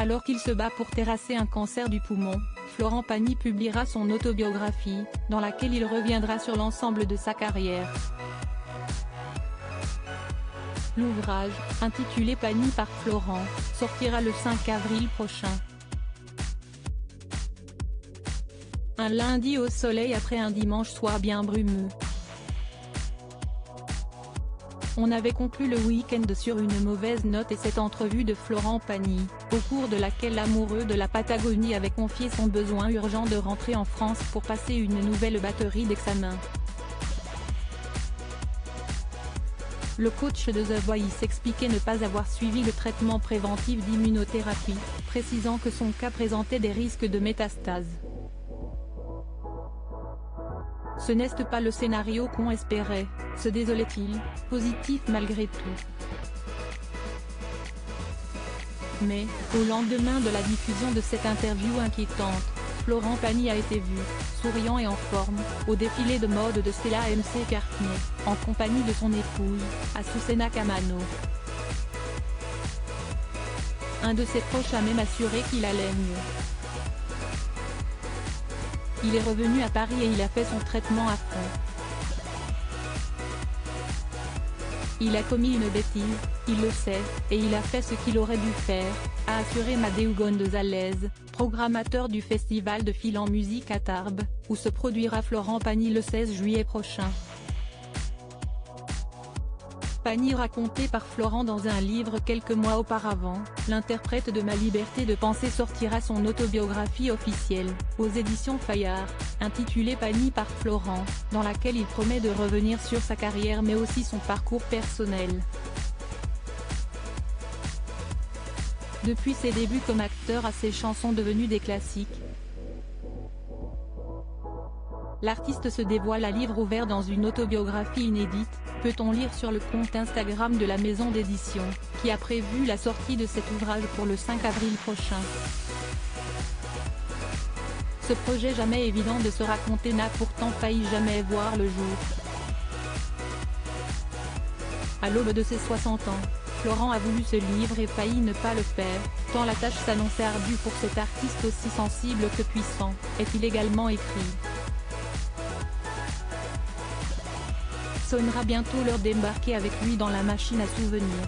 Alors qu'il se bat pour terrasser un cancer du poumon, Florent Pagny publiera son autobiographie, dans laquelle il reviendra sur l'ensemble de sa carrière. L'ouvrage, intitulé Pagny par Florent, sortira le 5 avril prochain. Un lundi au soleil après un dimanche soir bien brumeux. On avait conclu le week-end sur une mauvaise note et cette entrevue de Florent Pagny, au cours de laquelle l'amoureux de la Patagonie avait confié son besoin urgent de rentrer en France pour passer une nouvelle batterie d'examens. Le coach de The Voice expliquait ne pas avoir suivi le traitement préventif d'immunothérapie, précisant que son cas présentait des risques de métastases. Ce n'est pas le scénario qu'on espérait, se désolait-il, positif malgré tout. Mais, au lendemain de la diffusion de cette interview inquiétante, Florent Pagny a été vu, souriant et en forme, au défilé de mode de Stella McCartney, en compagnie de son épouse, Azucena Camano. Un de ses proches a même assuré qu'il allait mieux. Il est revenu à Paris et il a fait son traitement à fond. Il a commis une bêtise, il le sait, et il a fait ce qu'il aurait dû faire, a assuré Matteo Gonzalez, programmateur du festival de Fil en musique à Tarbes, où se produira Florent Pagny le 16 juillet prochain. Pagny raconté par Florent dans un livre quelques mois auparavant, l'interprète de Ma liberté de penser sortira son autobiographie officielle, aux éditions Fayard, intitulée Pagny par Florent, dans laquelle il promet de revenir sur sa carrière mais aussi son parcours personnel. Depuis ses débuts comme acteur à ses chansons devenues des classiques, l'artiste se dévoile à livre ouvert dans une autobiographie inédite, peut-on lire sur le compte Instagram de la maison d'édition, qui a prévu la sortie de cet ouvrage pour le 5 avril prochain. Ce projet jamais évident de se raconter n'a pourtant failli jamais voir le jour. À l'aube de ses 60 ans, Florent a voulu ce livre et failli ne pas le faire, tant la tâche s'annonçait ardue pour cet artiste aussi sensible que puissant, est-il également écrit. Sonnera bientôt l'heure d'embarquer avec lui dans la machine à souvenirs.